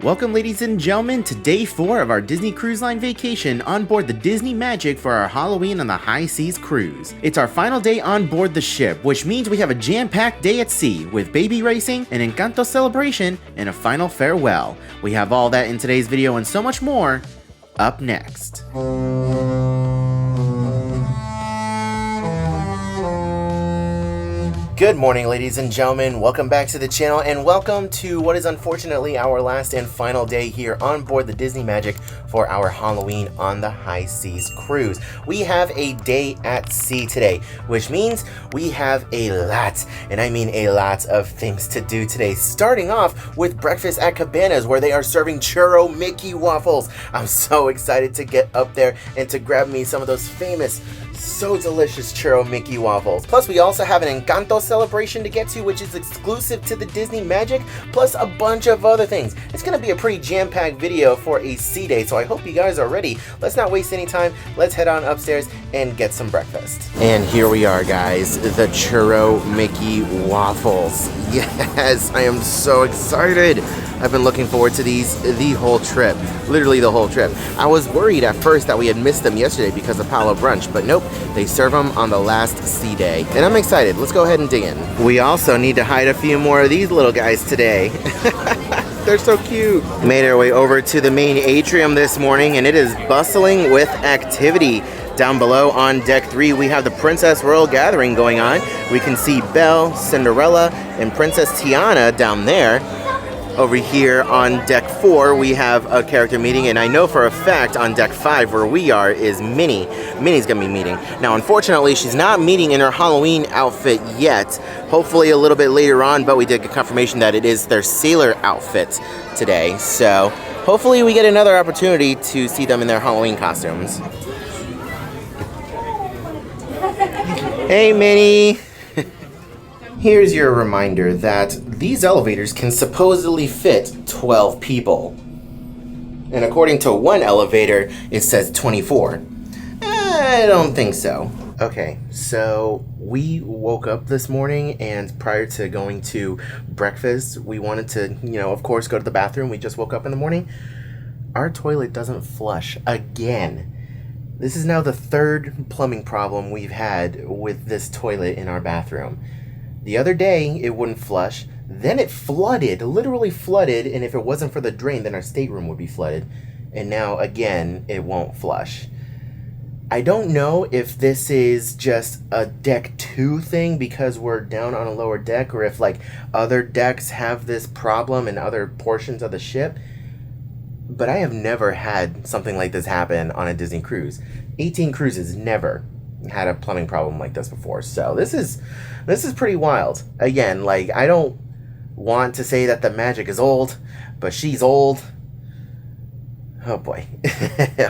Welcome, ladies and gentlemen, to day 4 of our Disney Cruise Line vacation on board the Disney Magic for our Halloween on the High Seas cruise. It's our final day on board the ship, which means we have a jam-packed day at sea with baby racing, an Encanto Celebration, and a final farewell. We have all that in today's video and so much more up next. Good morning, ladies and gentlemen. Welcome back to the channel and welcome to what is unfortunately our last and final day here on board the Disney Magic for our Halloween on the High Seas cruise. We have a day at sea today, which means we have a lot, and I mean a lot of things to do today. Starting off with breakfast at Cabanas, where they are serving churro Mickey waffles. I'm so excited to get up there and to grab me some of those famous, so delicious churro Mickey waffles. Plus, we also have an Encanto Celebration to get to, which is exclusive to the Disney Magic, plus a bunch of other things. It's going to be a pretty jam-packed video for a sea day, so I hope you guys are ready. Let's not waste any time. Let's head on upstairs and get some breakfast. And here we are, guys, the churro Mickey waffles. Yes, I am so excited. I've been looking forward to these the whole trip, literally the whole trip. I was worried at first that we had missed them yesterday because of Palo Brunch, but nope, they serve them on the last sea day. And I'm excited. Let's go ahead and dig in. We also need to hide a few more of these little guys today. They're so cute. Made our way over to the main atrium this morning, and it is bustling with activity. Down below on deck 3, we have the Princess Royal Gathering going on. We can see Belle, Cinderella, and Princess Tiana down there. Over here on deck 4, we have a character meeting, and I know for a fact on deck 5, where we are, is Minnie. Minnie's gonna be meeting. Now, unfortunately, she's not meeting in her Halloween outfit yet. Hopefully a little bit later on, but we did get confirmation that it is their sailor outfit today. So hopefully we get another opportunity to see them in their Halloween costumes. Hey, Minnie. Here's your reminder that these elevators can supposedly fit 12 people. And according to one elevator, it says 24. I don't think so. Okay, so we woke up this morning, and prior to going to breakfast, we wanted to, of course, go to the bathroom. We just woke up in the morning. Our toilet doesn't flush again. This is now the third plumbing problem we've had with this toilet in our bathroom. The other day, it wouldn't flush. Then it flooded, literally flooded, and if it wasn't for the drain, then our stateroom would be flooded. And now, again, it won't flush. I don't know if this is just a deck 2 thing because we're down on a lower deck, or if, other decks have this problem in other portions of the ship. But I have never had something like this happen on a Disney cruise. 18 cruises, never had a plumbing problem like this before. So this is pretty wild. Again, I don't want to say that the Magic is old, but she's old. Oh boy.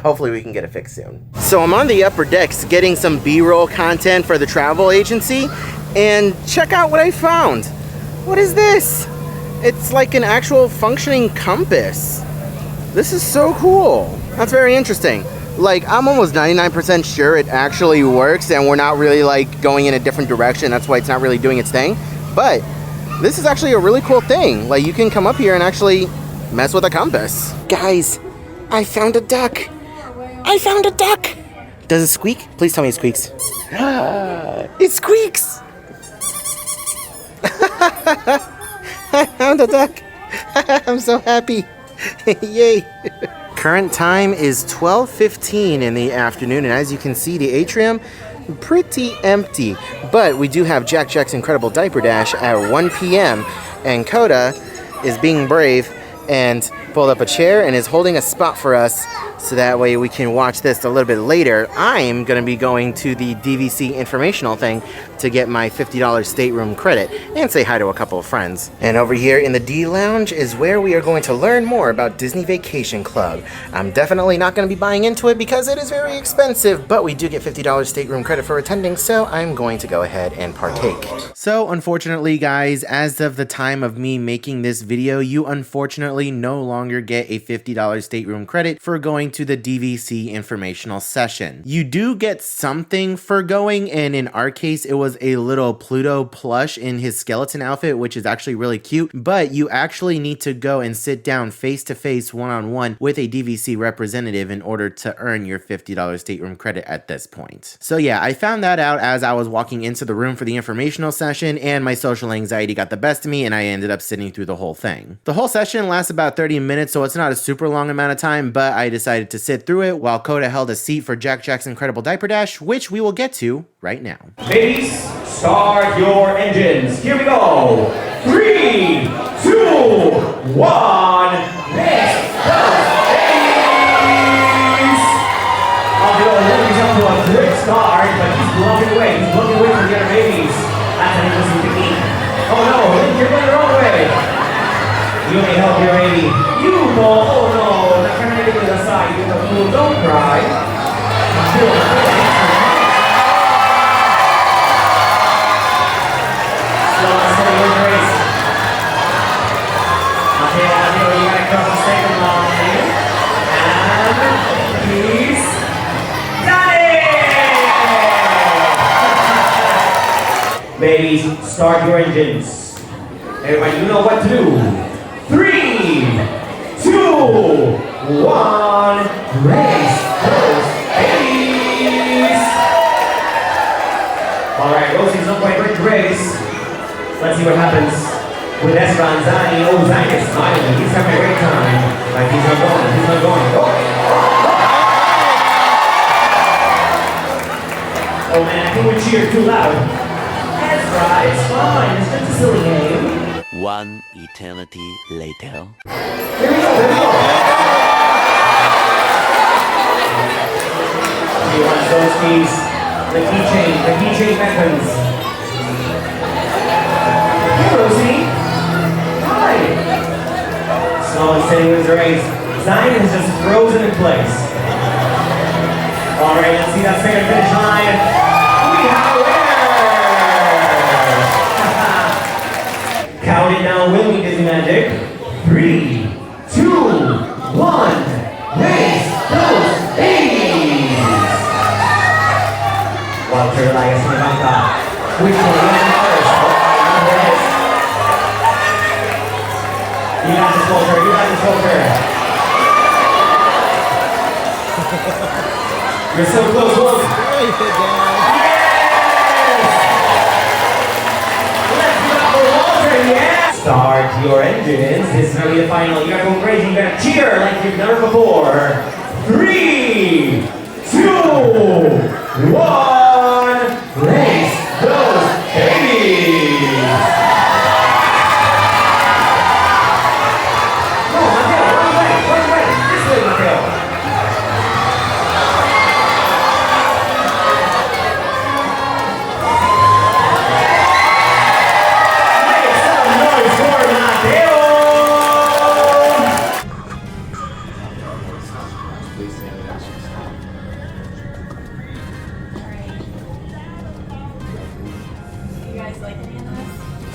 Hopefully we can get it fixed soon. So I'm on the upper decks getting some B-roll content for the travel agency, and check out what I found. What is this? It's like an actual functioning compass. This is so cool. That's very interesting. I'm almost 99% sure it actually works, and we're not really going in a different direction. That's why it's not really doing its thing. But this is actually a really cool thing. You can come up here and actually mess with a compass. Guys, I found a duck. I found a duck. Does it squeak? Please tell me it squeaks. It squeaks. I found a duck. I'm so happy. Yay. Current time is 12:15 in the afternoon, and as you can see, the atrium pretty empty. But we do have Jack Jack's Incredible Diaper Dash at 1 p.m. and Coda is being brave and pulled up a chair and is holding a spot for us, so that way we can watch this a little bit later. I'm going to be going to the DVC informational thing to get my $50 stateroom credit and say hi to a couple of friends. And over here in the D Lounge is where we are going to learn more about Disney Vacation Club. I'm definitely not going to be buying into it because it is very expensive, but we do get $50 stateroom credit for attending, so I'm going to go ahead and partake. So unfortunately, guys, as of the time of me making this video, you unfortunately unfortunately no longer get a $50 stateroom credit for going to the DVC informational session. You do get something for going, and in our case, it was a little Pluto plush in his skeleton outfit, which is actually really cute, but you actually need to go and sit down face-to-face one-on-one with a DVC representative in order to earn your $50 stateroom credit at this point. So yeah, I found that out as I was walking into the room for the informational session, and my social anxiety got the best of me, and I ended up sitting through the whole thing. The whole session lasts about 30 minutes, so it's not a super long amount of time, but I decided to sit through it while Coda held a seat for Jack Jack's incredible diaper dash, which we will get to right now. Ladies, start your engines. Here we go. 3, 2, 1. Next, go. Ladies. He's up to a good start, but he's blocking away. He's blocking away from the other babies. That's an interesting technique. Oh no, you're going the wrong way. You may help your baby. You ball. Oh no, not trying to get to the side. You're the fool. Don't cry. Ladies, start your engines. Everybody, you know what to do. 3, 2, 1. Race those babies. All right, Rosie's not quite ready to race. Let's see what happens with Esran Zani. Oh, Zani is smiling. He's having a great time. Like he's not going. He's not going. Oh man, I think we cheered too loud. Right, it's fine. It's just a silly game. One eternity later. Here we go, here we go. He wants those keys. The keychain weapons. Hey, Rosie. Hi. Slow and steady wins the race. Zion is just frozen in place. All right, let's see that second finish line. We have a winner. Count it down with me, Disney Magic. 3, 2, 1. Race those babies. Walter Elias Navanta. Which one wins first? You got this, Walter. You got this, Walter. You're so close, Walter. Start your engines. This is going to be the final. You gotta go crazy. You gotta cheer like you've never before. 3, 2, 1. Race those babies. No, Mateo, run away. This way, Mateo.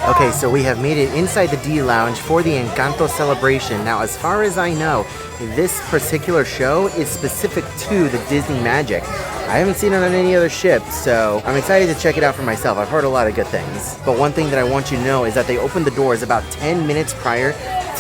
Okay, so we have made it inside the D Lounge for the Encanto Celebration. Now, as far as I know, this particular show is specific to the Disney Magic. I haven't seen it on any other ship, so I'm excited to check it out for myself. I've heard a lot of good things. But one thing that I want you to know is that they opened the doors about 10 minutes prior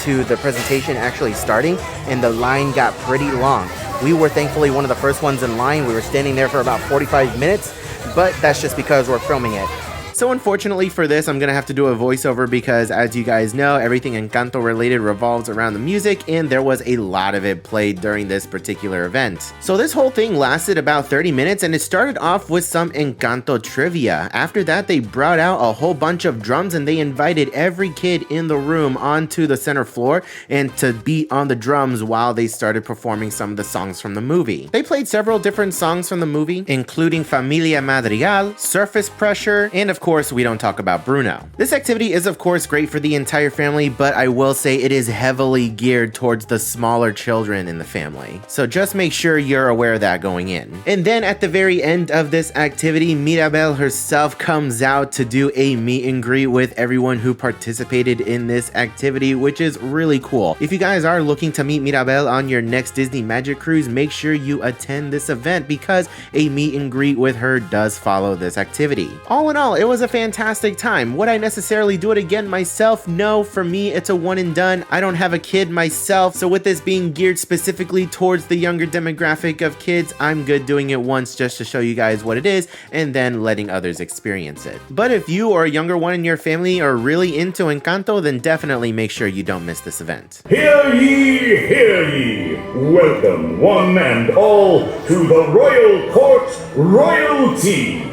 to the presentation actually starting, and the line got pretty long. We were thankfully one of the first ones in line. We were standing there for about 45 minutes, but that's just because we're filming it. So unfortunately for this, I'm gonna have to do a voiceover because, as you guys know, everything Encanto related revolves around the music, and there was a lot of it played during this particular event. So this whole thing lasted about 30 minutes, and it started off with some Encanto trivia. After that, they brought out a whole bunch of drums, and they invited every kid in the room onto the center floor and to beat on the drums while they started performing some of the songs from the movie. They played several different songs from the movie, including Familia Madrigal, Surface Pressure, and of course, we don't talk about Bruno. This activity is of course great for the entire family, but I will say it is heavily geared towards the smaller children in the family. So just make sure you're aware of that going in. And then at the very end of this activity, Mirabel herself comes out to do a meet and greet with everyone who participated in this activity, which is really cool. If you guys are looking to meet Mirabel on your next Disney Magic Cruise, make sure you attend this event because a meet and greet with her does follow this activity. All in all, it was a fantastic time. Would I necessarily do it again myself? No, for me, it's a one and done. I don't have a kid myself, so with this being geared specifically towards the younger demographic of kids, I'm good doing it once just to show you guys what it is and then letting others experience it. But if you or a younger one in your family are really into Encanto, then definitely make sure you don't miss this event. Hear ye, hear ye! Welcome, one and all, to the Royal Court Royalty!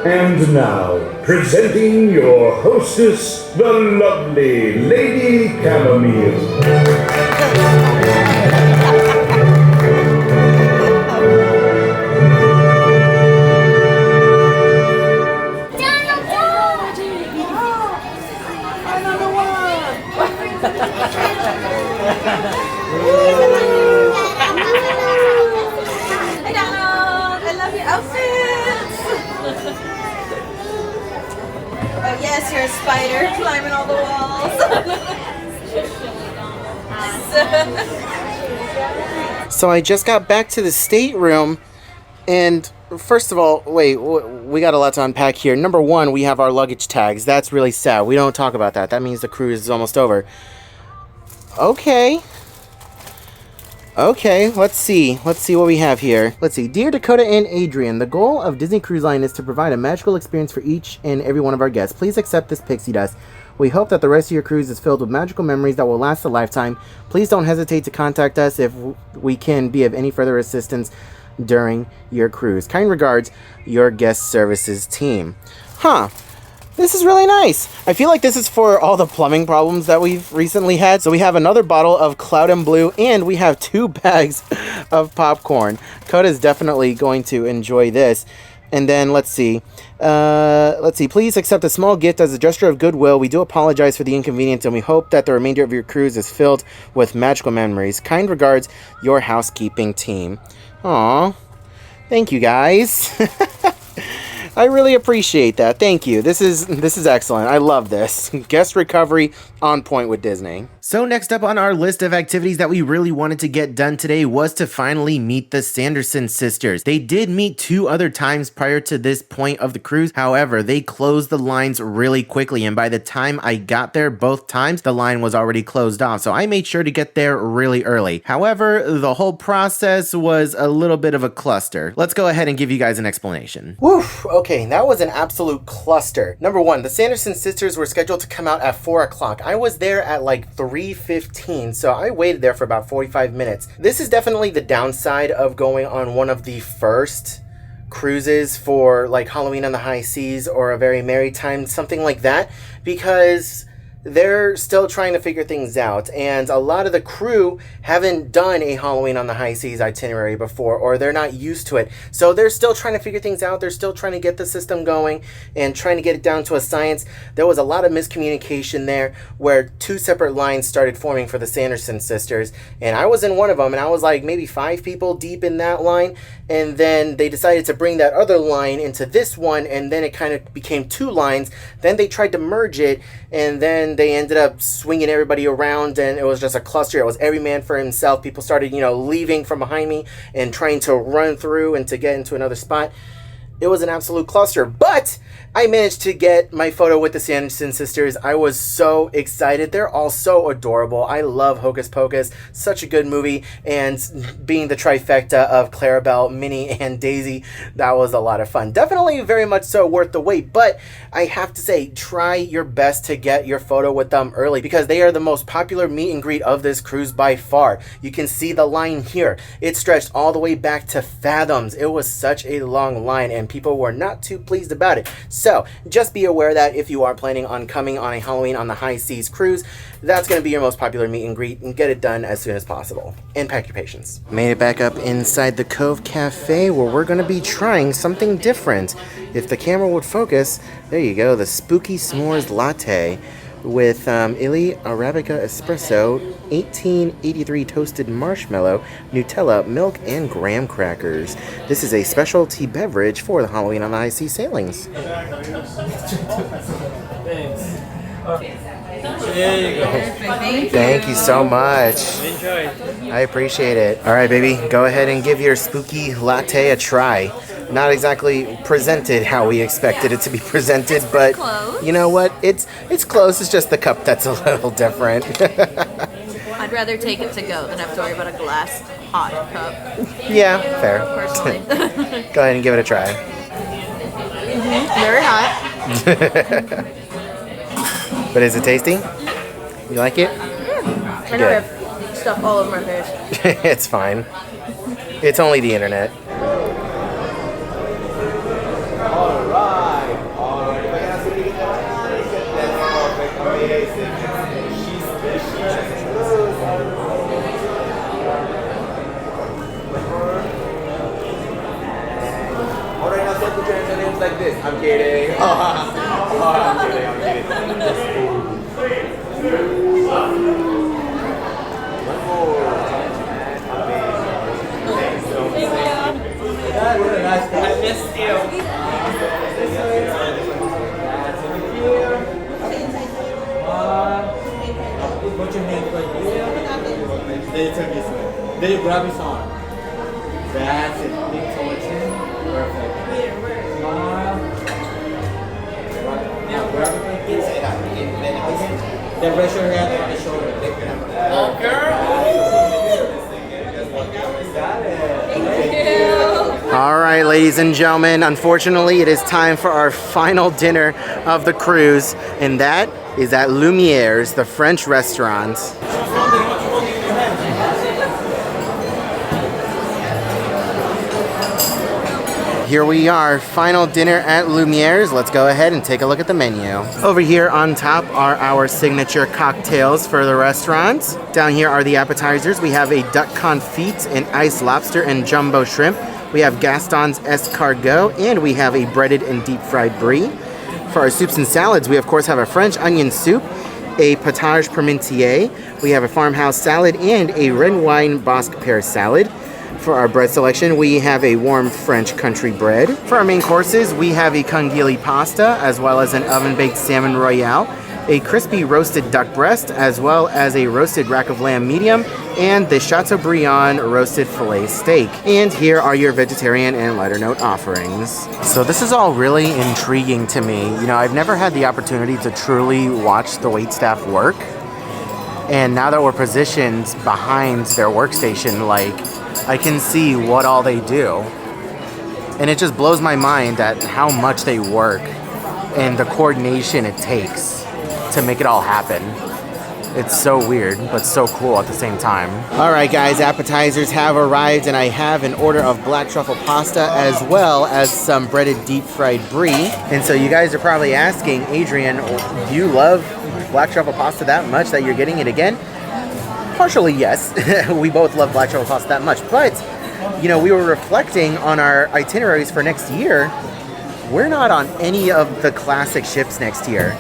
And now, presenting your hostess, the lovely Lady Chamomile. Oh yes, you're a spider climbing all the walls. So I just got back to the stateroom, and first of all, wait, we got a lot to unpack here. Number one, we have our luggage tags. That's really sad. We don't talk about that. That means the cruise is almost over. Okay, let's see what we have here. Let's see. Dear Dakota and Adrian, the goal of Disney Cruise Line is to provide a magical experience for each and every one of our guests. Please accept this pixie dust. We hope that the rest of your cruise is filled with magical memories that will last a lifetime. Please don't hesitate to contact us if we can be of any further assistance during your cruise. Kind regards, your guest services team. Huh. This is really nice. I feel like this is for all the plumbing problems that we've recently had. So we have another bottle of Cloud and Blue, and we have 2 bags of popcorn. Coda's definitely going to enjoy this. And then let's see. Please accept a small gift as a gesture of goodwill. We do apologize for the inconvenience, and we hope that the remainder of your cruise is filled with magical memories. Kind regards, your housekeeping team. Aw, thank you guys. I really appreciate that. Thank you. This is excellent. I love this. Guest recovery on point with Disney. So next up on our list of activities that we really wanted to get done today was to finally meet the Sanderson sisters. They did meet 2 other times prior to this point of the cruise. However, they closed the lines really quickly, and by the time I got there both times, the line was already closed off. So I made sure to get there really early. However, the whole process was a little bit of a cluster. Let's go ahead and give you guys an explanation. Woof. Okay, that was an absolute cluster. Number one, the Sanderson sisters were scheduled to come out at 4 o'clock. I was there at like 3:15, so I waited there for about 45 minutes. This is definitely the downside of going on one of the first cruises for like Halloween on the High Seas or A Very Merry Time, something like that, because they're still trying to figure things out, and a lot of the crew haven't done a Halloween on the High Seas itinerary before, or they're not used to it. So they're still trying to figure things out. They're still trying to get the system going and trying to get it down to a science. There was a lot of miscommunication there where 2 separate lines started forming for the Sanderson sisters, and I was in one of them, and I was like maybe 5 people deep in that line, and then they decided to bring that other line into this one, and then it kind of became 2 lines. Then they tried to merge it, and then they ended up swinging everybody around, and it was just a cluster. It was every man for himself. People started, leaving from behind me and trying to run through and to get into another spot. It was an absolute cluster, but I managed to get my photo with the Sanderson sisters. I was so excited. They're all so adorable. I love Hocus Pocus. Such a good movie. And being the trifecta of Clarabelle, Minnie, and Daisy, that was a lot of fun. Definitely very much so worth the wait. But I have to say, try your best to get your photo with them early, because they are the most popular meet and greet of this cruise by far. You can see the line here. It stretched all the way back to fathoms. It was such a long line, and people were not too pleased about it. So just be aware that if you are planning on coming on a Halloween on the High Seas cruise, that's going to be your most popular meet and greet, and get it done as soon as possible. And pack your patience. Made it back up inside the Cove Cafe, where we're going to be trying something different. If the camera would focus, there you go, the Spooky S'mores Latte with Illy Arabica Espresso, 1883 toasted marshmallow, Nutella, milk, and graham crackers. This is a specialty beverage for the Halloween on the High Sea sailings. Thank you so much. Enjoy. I appreciate it. All right, baby, go ahead and give your spooky latte a try. Not exactly presented how we expected it to be presented, but you know what? It's close. It's just the cup that's a little different. I'd rather take it to go than have to worry about a glass hot cup. Yeah, fair. Personally. Go ahead and give it a try. Very hot. But is it tasty? You like it? I know I have stuff all over my face. It's fine. It's only the internet. Like this. I'm kidding. I'm kidding. I missed you. Put your hand right here. Then you turn this way. Then you grab his arm. That's it. Big towards him. Perfect. Smile. Now grab it like this. Then rest your hand on the shoulder. Oh, girl. Got it. All right, ladies and gentlemen, unfortunately, it is time for our final dinner of the cruise, and that is at Lumiere's, the French restaurant. Here we are, final dinner at Lumiere's. Let's go ahead and take a look at the menu. Over here on top are our signature cocktails for the restaurant. Down here are the appetizers. We have a duck confit, an iced lobster, and jumbo shrimp. We have Gaston's escargot, and we have a breaded and deep fried brie. For our soups and salads, we of course have a French onion soup, a potage parmentier, we have a farmhouse salad, and a red wine Basque pear salad. For our bread selection, we have a warm French country bread. For our main courses, we have a congealy pasta, as well as an oven-baked salmon royale, a crispy roasted duck breast, as well as a roasted rack of lamb medium, and the Chateaubriand roasted filet steak. And here are your vegetarian and lighter note offerings. So this is all really intriguing to me. You know, I've never had the opportunity to truly watch the waitstaff work. And now that we're positioned behind their workstation, like, I can see what all they do. And it just blows my mind at how much they work and the coordination it takes to make it all happen. It's so weird, but so cool at the same time. All right, guys, appetizers have arrived, and I have an order of black truffle pasta as well as some breaded deep fried brie. And so you guys are probably asking, Adrian, do you love black truffle pasta that much that you're getting it again? Partially, yes. We both love black truffle pasta that much, but you know, we were reflecting on our itineraries for next year. We're not on any of the classic ships next year.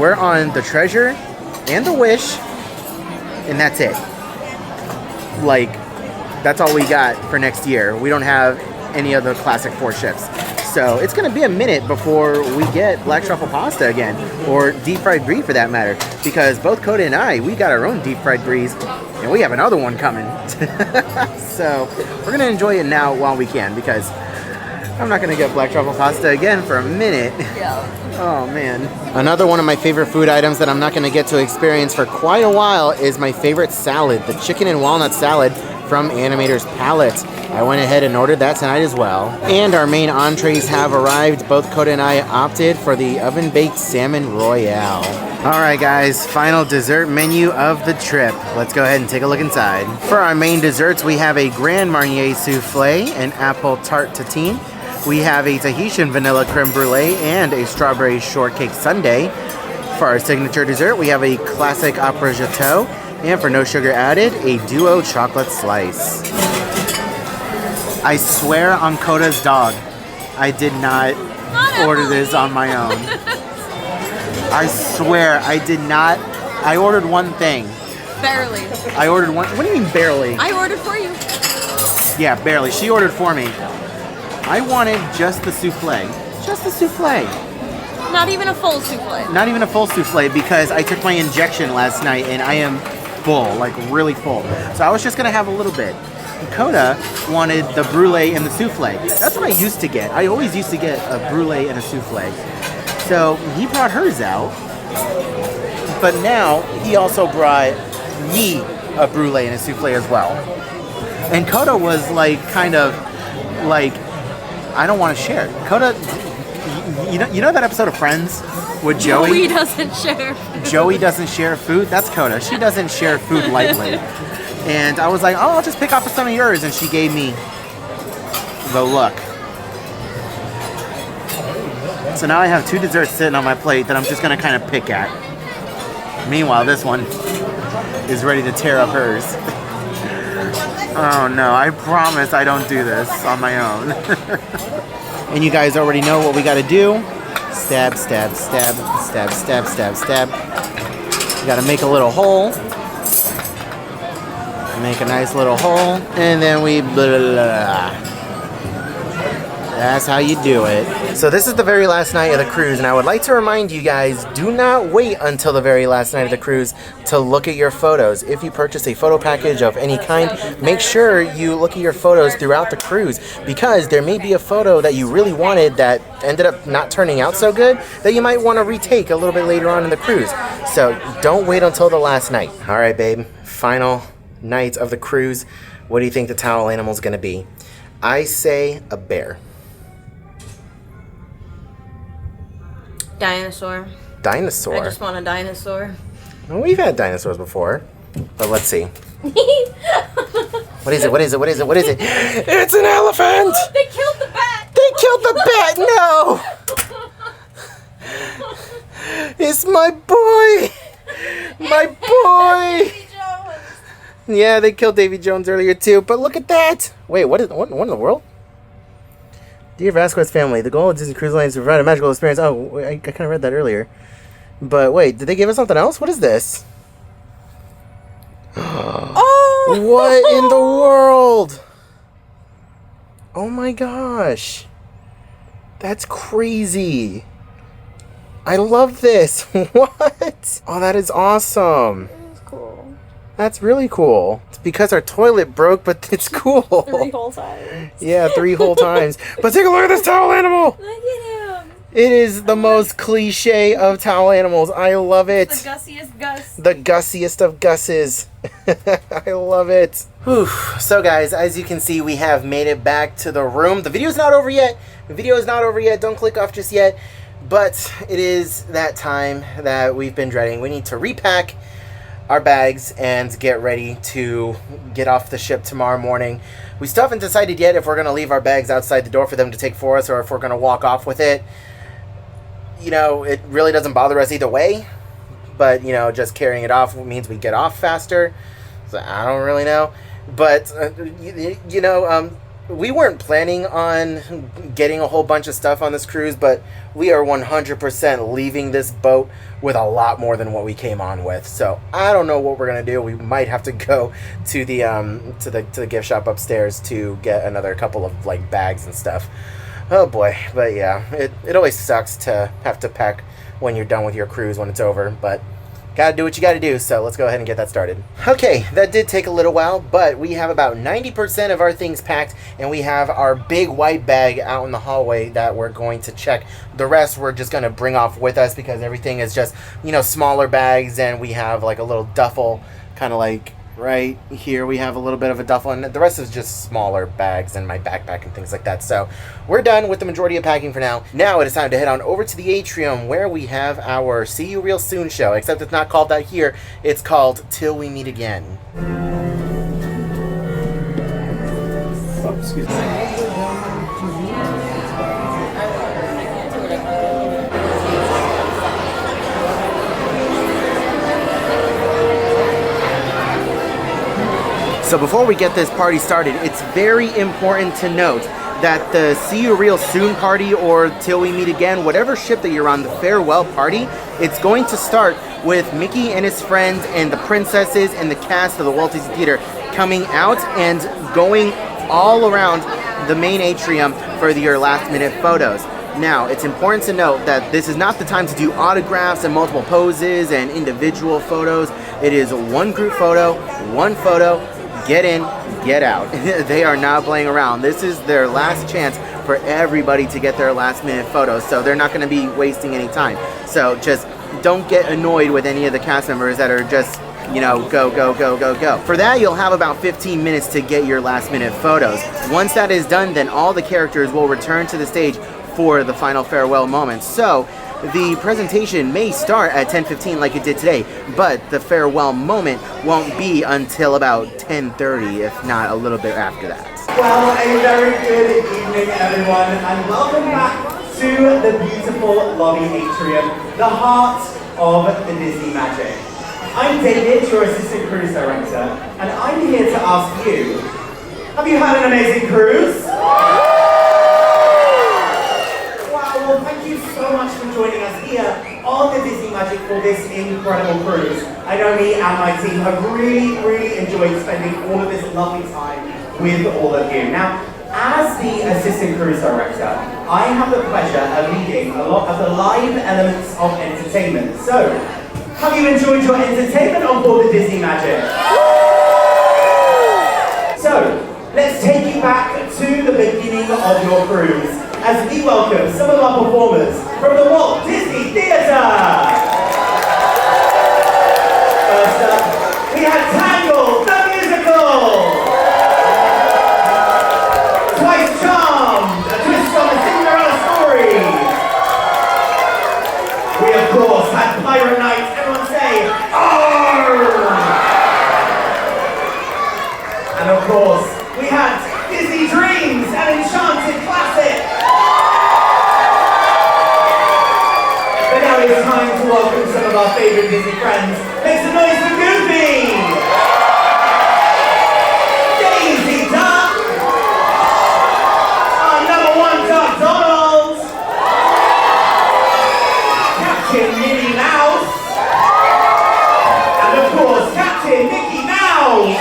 We're on the Treasure and the Wish, and that's it. Like, that's all we got for next year. We don't have any of the classic 4 ships. So it's gonna be a minute before we get black truffle pasta again, or deep fried brie for that matter, because both Coda and I, we got our own deep fried bries, and we have another one coming. So we're gonna enjoy it now while we can, because I'm not gonna get black truffle pasta again for a minute. Yeah. Oh man. Another one of my favorite food items that I'm not gonna get to experience for quite a while is my favorite salad, the chicken and walnut salad from Animator's Palette. I went ahead and ordered that tonight as well. And our main entrees have arrived. Both Coda and I opted for the oven-baked salmon royale. All right, guys, final dessert menu of the trip. Let's go ahead and take a look inside. For our main desserts, we have a Grand Marnier souffle, an apple tarte tatin, We have a Tahitian vanilla creme brulee and a strawberry shortcake sundae. For our signature dessert, we have a classic opera gâteau, and for no sugar added, a duo chocolate slice. I swear on Coda's dog, I did not order this on my own. I swear I did not. I ordered one thing. Barely. I ordered one. What do you mean barely? I ordered for you. Yeah, barely. She ordered for me. I wanted just the souffle. Just the souffle. Not even a full souffle. Not even a full souffle because I took my injection last night and I am full, like really full. So I was just gonna have a little bit. Coda wanted the brulee and the souffle. That's what I used to get. I always used to get a brulee and a souffle. So he brought hers out, but now he also brought me a brulee and a souffle as well. And Coda was like, kind of like, I don't want to share. Coda, you know that episode of Friends with Joey? Joey doesn't share food. Joey doesn't share food? That's Coda. She doesn't share food lightly. And I was like, oh, I'll just pick up some of yours. And she gave me the look. So now I have 2 desserts sitting on my plate that I'm just going to kind of pick at. Meanwhile, this one is ready to tear up hers. Oh no, I promise I don't do this on my own. And you guys already know what we got to do. Stab, stab, stab, stab, stab, stab, stab. You got to make a little hole. Make a nice little hole. And then we blah, blah, blah. That's how you do it. So this is the very last night of the cruise, and I would like to remind you guys, do not wait until the very last night of the cruise to look at your photos. If you purchase a photo package of any kind, make sure you look at your photos throughout the cruise, because there may be a photo that you really wanted that ended up not turning out so good that you might want to retake a little bit later on in the cruise. So don't wait until the last night. All right, babe, final night of the cruise. What do you think the towel animal is going to be? I say a bear. Dinosaur. Dinosaur? I just want a dinosaur. Well, we've had dinosaurs before, but let's see. What is it? What is it? What is it? What is it? It's an elephant! They killed the bat! They killed the bat! No! It's my boy! My boy! Yeah, they killed Davy Jones earlier too, but look at that! Wait, what in the world? Dear Vasquez family, the goal of Disney Cruise Line is to provide a magical experience. Oh, I kind of read that earlier. But wait, did they give us something else? What is this? Oh! What in the world? Oh my gosh. That's crazy. I love this. What? Oh, that is awesome. That's cool. That's really cool. It's because our toilet broke, but it's cool. 3 whole times. Yeah, 3 whole times. But take a look at this towel animal. Look at him. It is the most cliche of towel animals. I love it. The gussiest Gus. The gussiest of Gusses. I love it. Whew. So guys, as you can see, we have made it back to the room. The video's not over yet. The video is not over yet. Don't click off just yet. But it is that time that we've been dreading. We need to repack our bags and get ready to get off the ship tomorrow morning. We still haven't decided yet if we're going to leave our bags outside the door for them to take for us or if we're going to walk off with it. You know, it really doesn't bother us either way, but, you know, just carrying it off means we get off faster. So I don't really know. But, you know, we weren't planning on getting a whole bunch of stuff on this cruise, but we are 100% leaving this boat with a lot more than what we came on with. So I don't know what we're gonna do. We might have to go to the gift shop upstairs to get another couple of like bags and stuff. Oh boy, but yeah, it always sucks to have to pack when you're done with your cruise when it's over, but gotta do what you gotta do, so let's go ahead and get that started. Okay, that did take a little while, but we have about 90% of our things packed, and we have our big white bag out in the hallway that we're going to check. The rest we're just gonna bring off with us because everything is just, you know, smaller bags, and we have like a little duffel, kind of like right here we have a little bit of a duffel, and the rest is just smaller bags and my backpack and things like that. So we're done with the majority of packing for now. Now it is time to head on over to the atrium where we have our See You Real Soon show, except it's not called that here. It's called Till We Meet Again. Oh, excuse me. So before we get this party started, it's very important to note that the See You Real Soon party, or Till We Meet Again, whatever ship that you're on, the farewell party, it's going to start with Mickey and his friends and the princesses and the cast of the Walt Disney Theater coming out and going all around the main atrium for your last minute photos. Now, it's important to note that this is not the time to do autographs and multiple poses and individual photos. It is one group photo, one photo, get in, get out. They are not playing around. This is their last chance for everybody to get their last minute photos, so they're not going to be wasting any time. So just don't get annoyed with any of the cast members that are just, you know, go, go, go, go, go. For that, you'll have about 15 minutes to get your last minute photos. Once that is done, then all the characters will return to the stage for the final farewell moment. So the presentation may start at 10:15 like it did today, but the farewell moment won't be until about 10:30, if not a little bit after that. Well, a very good evening, everyone, and welcome back to the beautiful lobby atrium, the heart of the Disney magic. I'm David, your assistant cruise director, and I'm here to ask you, have you had an amazing cruise? Well, thank you so much for joining us here on the Disney Magic for this incredible cruise. I know me and my team have really enjoyed spending all of this lovely time with all of you. Now, as the assistant cruise director, I have the pleasure of leading a lot of the live elements of entertainment. So, have you enjoyed your entertainment on board the Disney Magic? So, let's take you back to the beginning of your cruise as we welcome some of our performers from the Walt Disney Theater. First up, we have Tangled, the musical. Twice Charmed, a twist on the Cinderella story. We of course had Pirate Night, everyone say, Arr! And of course, we had Disney Dreams, an enchanted classic. But now it's time to welcome some of our favorite Disney friends. Make some noise for Goofy! Daisy Duck! Our #1 Duck Donald! Captain Minnie Mouse! And of course, Captain Mickey Mouse!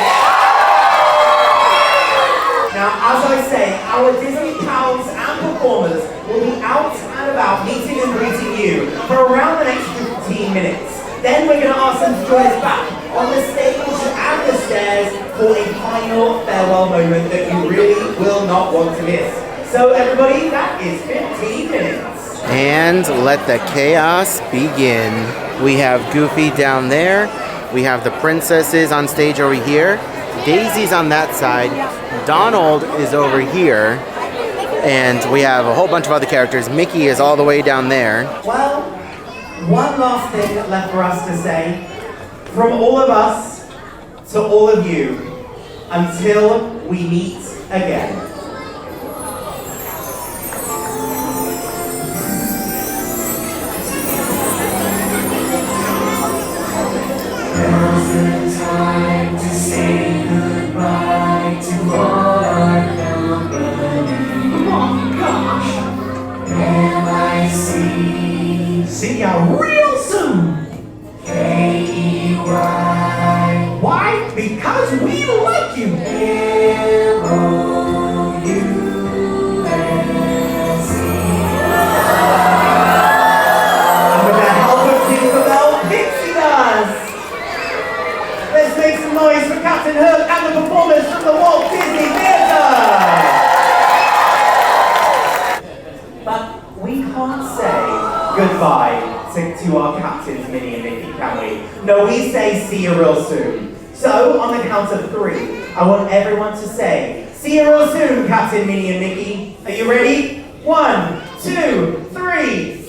Now, as I say, our Disney pals and performers will be out and about meeting and greeting you for around the next 15 minutes. Then we're going to ask them to join us back on the stage and the stairs for a final farewell moment that you really will not want to miss. So everybody, that is 15 minutes. And let the chaos begin. We have Goofy down there. We have the princesses on stage over here. Daisy's on that side. Donald is over here. And we have a whole bunch of other characters. Mickey is all the way down there. Well, one last thing left for us to say. From all of us to all of you, until we meet again. Now's the time to say goodbye to all our company. Oh gosh! And I see ya real soon! K-E-Y. Why? Because we like you! Noise for Captain Hook and the performers from the Walt Disney Theater! But we can't say goodbye to our captains, Minnie and Mickey, can we? No, we say see you real soon. So, on the count of 3, I want everyone to say, see you real soon, Captain Minnie and Mickey. Are you ready? 1, 2, 3.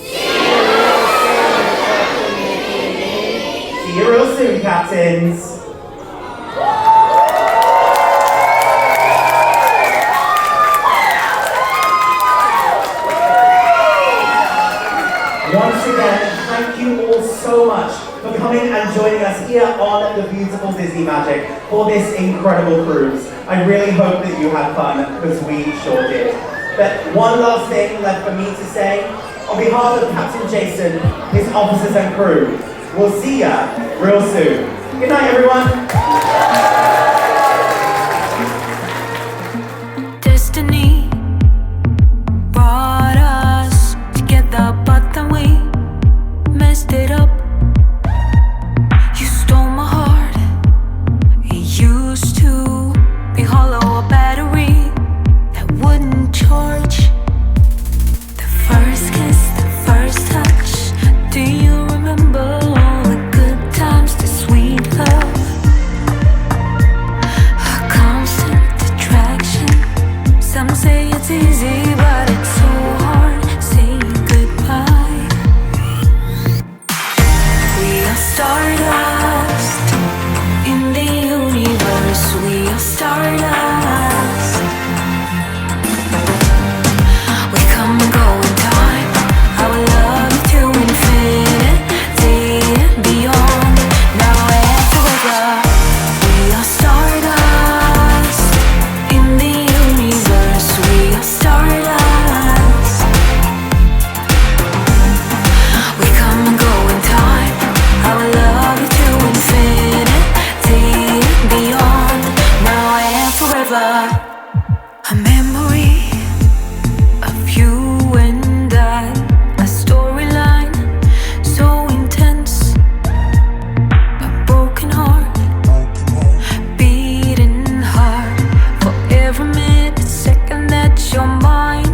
See you real soon, Captains. Once again, thank you all so much for coming and joining us here here on the beautiful Disney Magic for this incredible cruise. I really hope that you had fun, because we sure did. But one last thing left for me to say. On behalf of Captain Jason, his officers and crew, we'll see ya real soon. Good night, everyone. Destiny brought us together, but then we messed it up. You stole my heart. It used to be hollow, a battery that wouldn't charge. The first kiss, the first touch. Do you remember all the good times, the sweet love? A constant attraction. Some say it's easy, but it's so hard saying goodbye. We are stardust in the universe. We are stardust. We come and go in time. I will love you to infinity and beyond. Now and forever. We are stardust in the universe. We are stardust. We come and go in time. I will love you to infinity and beyond. Now and forever. A memory of you and I, a storyline so intense, a broken heart, beating hard for every minute, second that you're mine.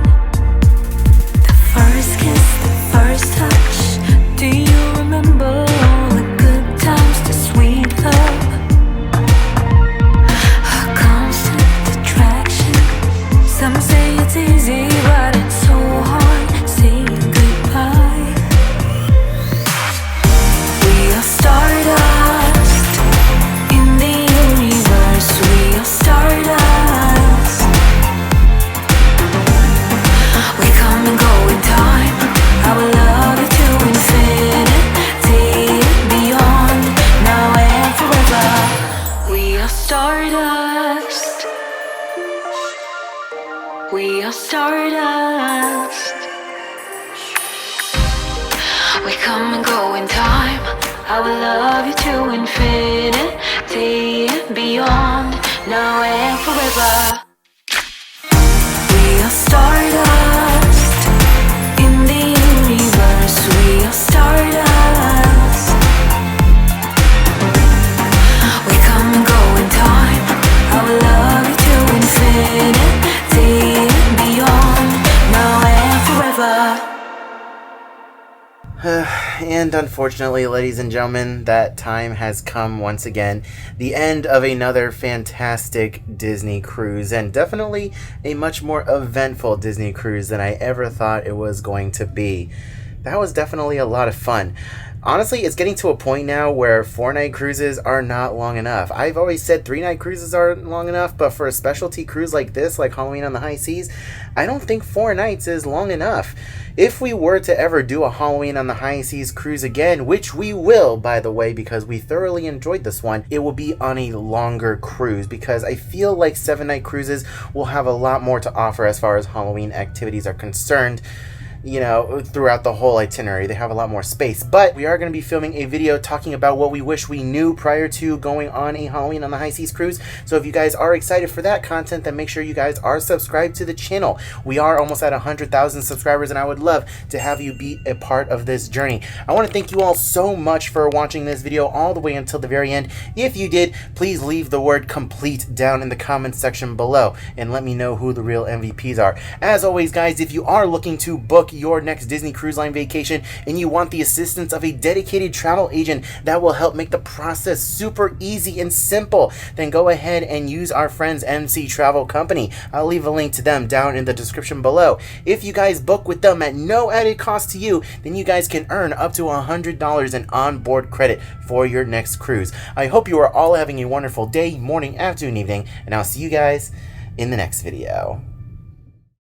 The first kiss, the first touch. Do you remember all the good times, the sweet love? A constant attraction. Some say it's easy, but it's so hard saying goodbye. We are stardust in the universe. We are stardust. We come and go in time. I will love you to infinity and beyond. Now and forever. We are stardust. We are stardust. We come and go in time. I will love you to infinity and beyond. Now and forever. We are stardust in the universe. We are stardust. We come and go in time. I will love you to infinity and beyond. Now and forever. And unfortunately, ladies and gentlemen, that time has come once again. The end of another fantastic Disney cruise, and definitely a much more eventful Disney cruise than I ever thought it was going to be. That was definitely a lot of fun. Honestly, it's getting to a point now where 4-night cruises are not long enough. I've always said 3-night cruises aren't long enough, but for a specialty cruise like this, like Halloween on the High Seas, I don't think 4 nights is long enough. If we were to ever do a Halloween on the High Seas cruise again, which we will, by the way, because we thoroughly enjoyed this one, it will be on a longer cruise, because I feel like 7-night cruises will have a lot more to offer as far as Halloween activities are concerned. You know, throughout the whole itinerary, they have a lot more space. But we are going to be filming a video talking about what we wish we knew prior to going on a Halloween on the High Seas cruise. So if you guys are excited for that content, then make sure you guys are subscribed to the channel. We are almost at 100,000 subscribers, and I would love to have you be a part of this journey. I want to thank you all so much for watching this video all the way until the very end. If you did, please leave the word complete down in the comments section below and let me know who the real MVPs are. As always, guys, if you are looking to book your next Disney Cruise Line vacation and you want the assistance of a dedicated travel agent that will help make the process super easy and simple, then go ahead and use our friends MC Travel Company. I'll leave a link to them down in the description below. If you guys book with them at no added cost to you, then you guys can earn up to $100 in onboard credit for your next cruise. I hope you are all having a wonderful day, morning, afternoon, evening, and I'll see you guys in the next video.